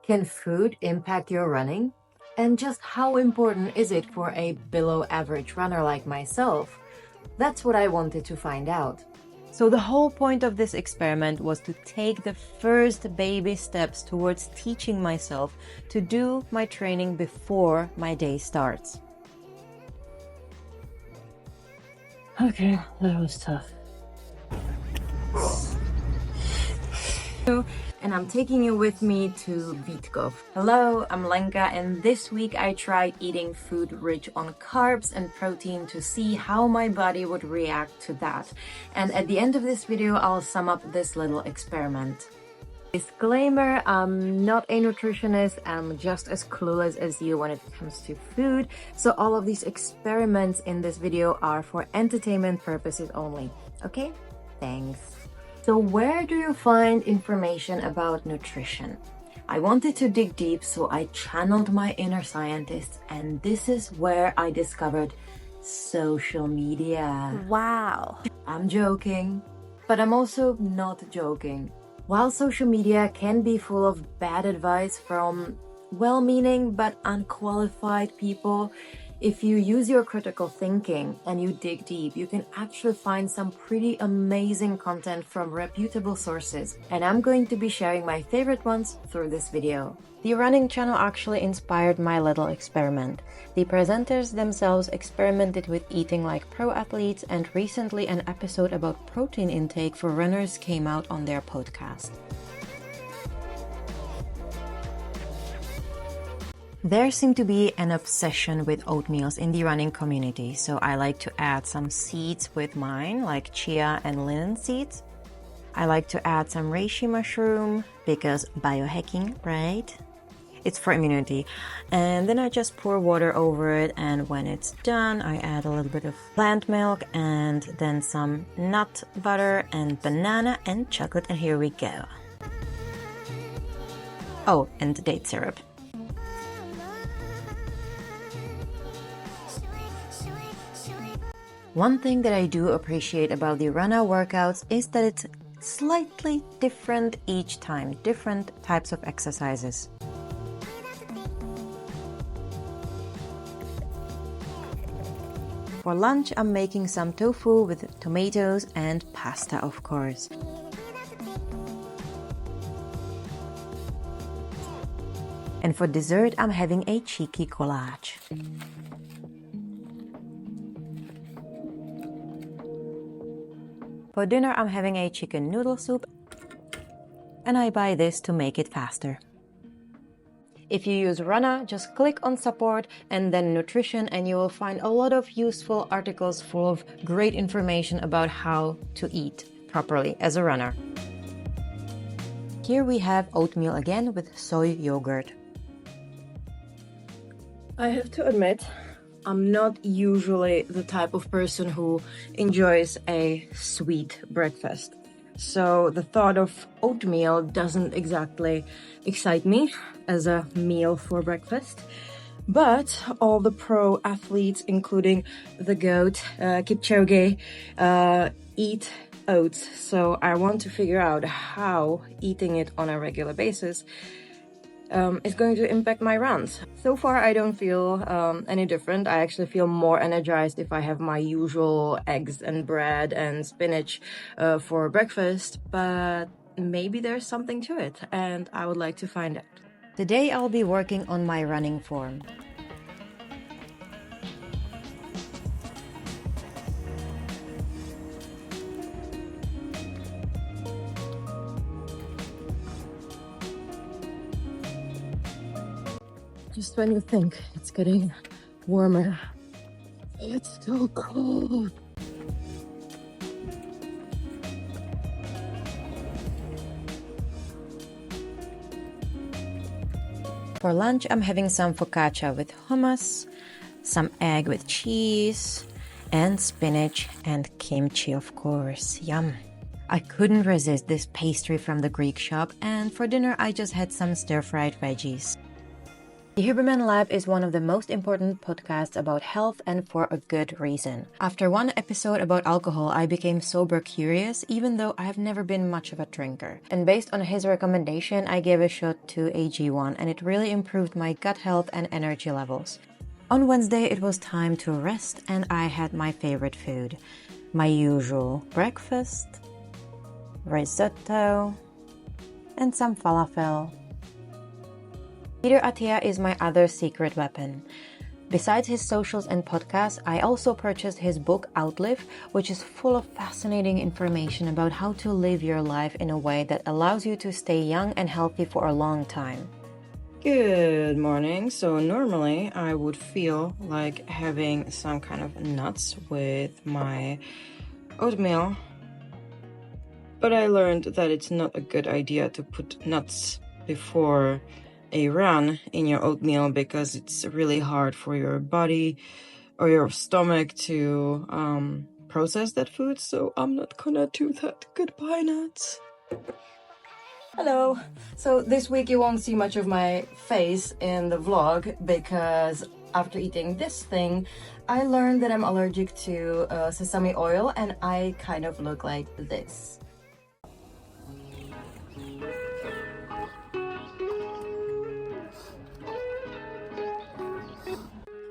Can food impact your running? And just how important is it for a below average runner like myself? That's what I wanted to find out. So the whole point of this experiment was to take the first baby steps towards teaching myself to do my training before my day starts. Okay, that was tough. And I'm taking you with me to Vítkov. Hello, I'm Lenka, and this week I tried eating food rich on carbs and protein to see how my body would react to that. And at the end of this video, I'll sum up this little experiment. Disclaimer, I'm not a nutritionist, I'm just as clueless as you when it comes to food, so all of these experiments in this video are for entertainment purposes only. Okay? Thanks. So where do you find information about nutrition? I wanted to dig deep, so I channeled my inner scientist, and this is where I discovered social media. Wow. I'm joking, but I'm also not joking. While social media can be full of bad advice from well-meaning but unqualified people, if you use your critical thinking and you dig deep, you can actually find some pretty amazing content from reputable sources. And I'm going to be sharing my favorite ones through this video. The running channel actually inspired my little experiment. The presenters themselves experimented with eating like pro athletes, and recently an episode about protein intake for runners came out on their podcast. There seemed to be an obsession with oatmeals in the running community, so I like to add some seeds with mine, like chia and linen seeds. I like to add some reishi mushroom, because biohacking, right? It's for immunity. And then I just pour water over it, and when it's done, I add a little bit of plant milk and then some nut butter and banana and chocolate, and here we go. Oh, and date syrup. One thing that I do appreciate about the Runna workouts is that it's slightly different each time, different types of exercises. For lunch, I'm making some tofu with tomatoes and pasta, of course. And for dessert, I'm having a cheeky collage. For dinner, I'm having a chicken noodle soup, and I buy this to make it faster. If you use Runna, just click on support and then nutrition, and you will find a lot of useful articles full of great information about how to eat properly as a runner. Here we have oatmeal again with soy yogurt. I have to admit, I'm not usually the type of person who enjoys a sweet breakfast. So the thought of oatmeal doesn't exactly excite me as a meal for breakfast. But all the pro athletes, including the GOAT, Kipchoge, eat oats. So I want to figure out how eating it on a regular basis is going to impact my runs. So far, I don't feel any different. I actually feel more energized if I have my usual eggs and bread and spinach for breakfast, but maybe there's something to it, and I would like to find out. Today, I'll be working on my running form. Just when you think it's getting warmer, it's still cold. For lunch, I'm having some focaccia with hummus, some egg with cheese, and spinach and kimchi, of course. Yum! I couldn't resist this pastry from the Greek shop, and for dinner, I just had some stir-fried veggies. The Huberman Lab is one of the most important podcasts about health and for a good reason. After one episode about alcohol, I became sober curious, even though I have never been much of a drinker. And based on his recommendation, I gave a shot to AG1 and it really improved my gut health and energy levels. On Wednesday, it was time to rest and I had my favorite food. My usual breakfast, risotto, and some falafel. Peter Attia is my other secret weapon. Besides his socials and podcasts, I also purchased his book Outlive, which is full of fascinating information about how to live your life in a way that allows you to stay young and healthy for a long time. Good morning. So normally I would feel like having some kind of nuts with my oatmeal, but I learned that it's not a good idea to put nuts before a run in your oatmeal because it's really hard for your body or your stomach to process that food. So I'm not gonna do that. Goodbye, nuts. Hello. So this week you won't see much of my face in the vlog because after eating this thing, I learned that I'm allergic to sesame oil and I kind of look like this.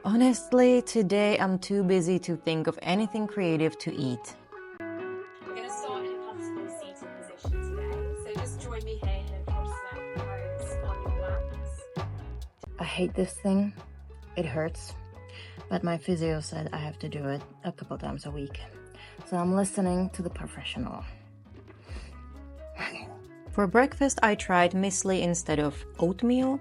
Honestly, today I'm too busy to think of anything creative to eat. We're going to start in a comfortable seated position today, so just join me here and cross that toes on your mats. I hate this thing. It hurts. But my physio said I have to do it a couple times a week. So I'm listening to the professional. For breakfast, I tried muesli instead of oatmeal.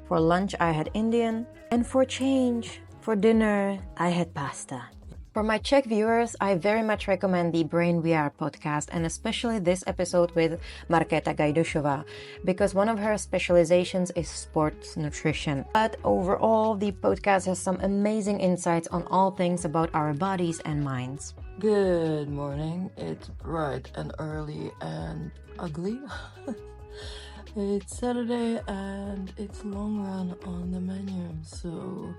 For lunch, I had Indian. And for change, for dinner, I had pasta. For my Czech viewers, I very much recommend the Brain VR podcast and especially this episode with Markéta Gajdošová because one of her specializations is sports nutrition. But overall, the podcast has some amazing insights on all things about our bodies and minds. Good morning. It's bright and early and ugly. It's Saturday and it's long run on the menu, so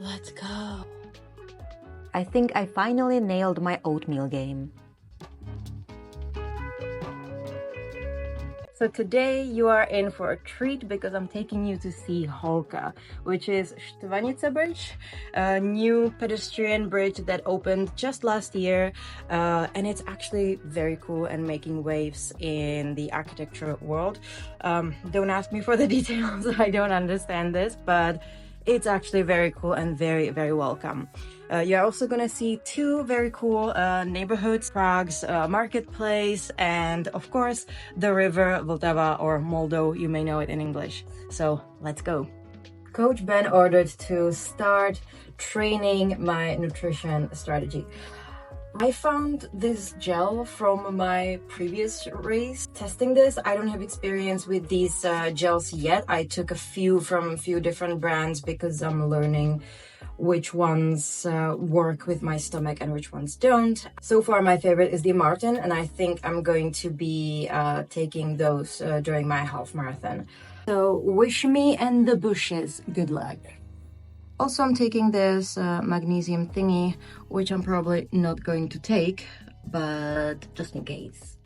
let's go. I think I finally nailed my oatmeal game. So today you are in for a treat because I'm taking you to see Holka, which is Štvanica Bridge, a new pedestrian bridge that opened just last year, and it's actually very cool and making waves in the architecture world. Don't ask me for the details, I don't understand this, but it's actually very cool and very, very welcome. You're also gonna see two very cool neighborhoods, Prague's marketplace, and of course the river Vltava, or Moldo, you may know it in English. So let's go. Coach Ben ordered to start training my nutrition strategy. I found this gel from my previous race. Testing this, I don't have experience with these gels yet. I took a few from a few different brands because I'm learning which ones work with my stomach and which ones don't. So far, my favorite is the Martin, and I think I'm going to be taking those during my half marathon. So wish me and the bushes good luck. Also, I'm taking this magnesium thingy, which I'm probably not going to take, but just in case.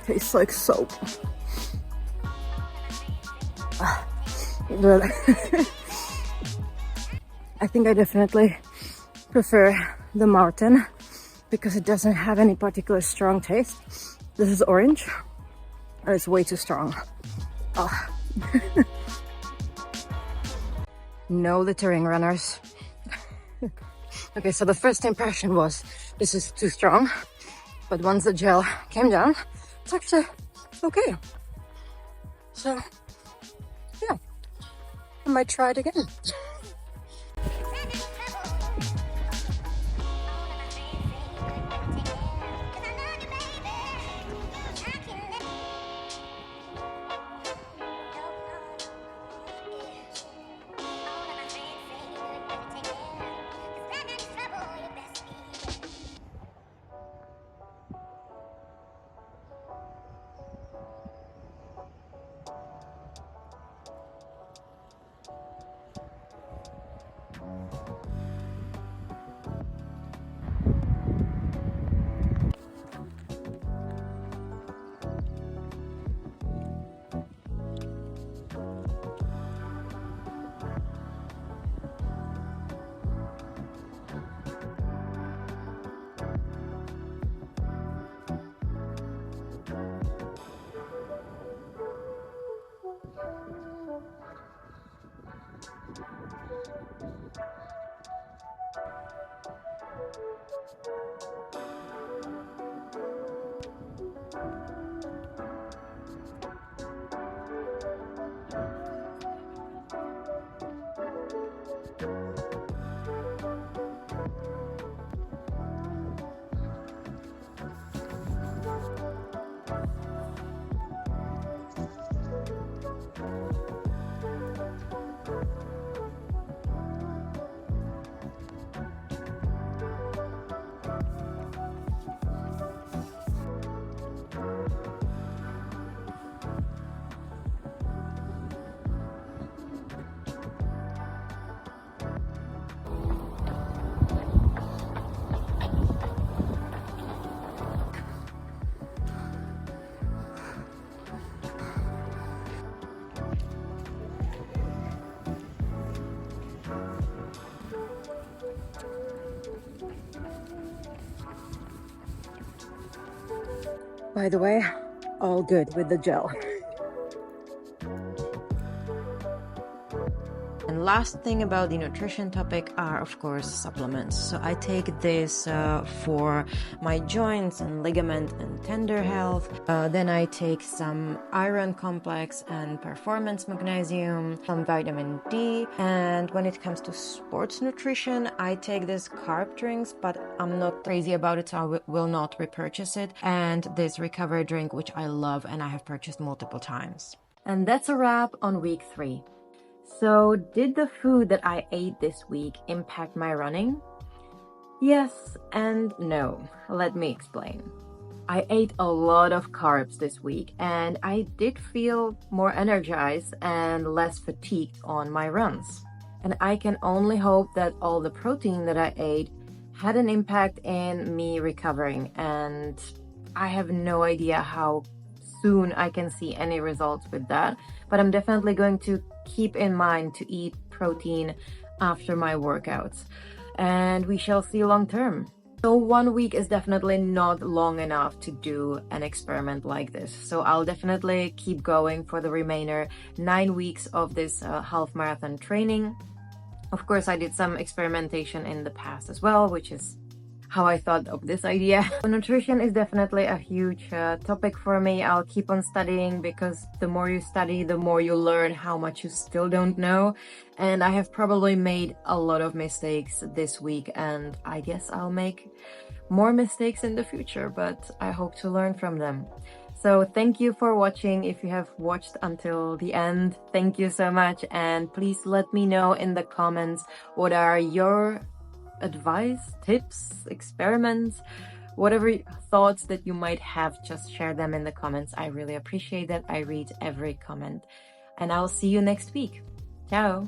Tastes like soap. But I think I definitely prefer the Mountain because it doesn't have any particular strong taste. This is orange and it's way too strong. Oh. No littering, runners. Okay, so the first impression was this is too strong, but once the gel came down, it's actually okay. So yeah, I might try it again. By the way, all good with the gel. And last thing about the nutrition topic are, of course, supplements. So I take this for my joints and ligament and tender health. Then I take some iron complex and performance magnesium, some vitamin D. And when it comes to sports nutrition, I take this carb drinks, but I'm not crazy about it, so I will not repurchase it. And this recovery drink, which I love and I have purchased multiple times. And that's a wrap on week 3. So, did the food that I ate this week impact my running? Yes and no. Let me explain. I ate a lot of carbs this week and I did feel more energized and less fatigued on my runs. And I can only hope that all the protein that I ate had an impact in me recovering, and I have no idea how soon I can see any results with that, but I'm definitely going to keep in mind to eat protein after my workouts, and we shall see long term. So 1 week is definitely not long enough to do an experiment like this, so I'll definitely keep going for the remainder 9 weeks of this half marathon training. Of course, I did some experimentation in the past as well, which is how I thought of this idea. Nutrition is definitely a huge topic for me. I'll keep on studying because the more you study, the more you learn how much you still don't know. And I have probably made a lot of mistakes this week, and I guess I'll make more mistakes in the future, but I hope to learn from them. So thank you for watching. If you have watched until the end, thank you so much. And please let me know in the comments what are your advice, tips, experiments, whatever thoughts that you might have. Just share them in the comments. I really appreciate that. I read every comment, and I'll see you next week. Ciao.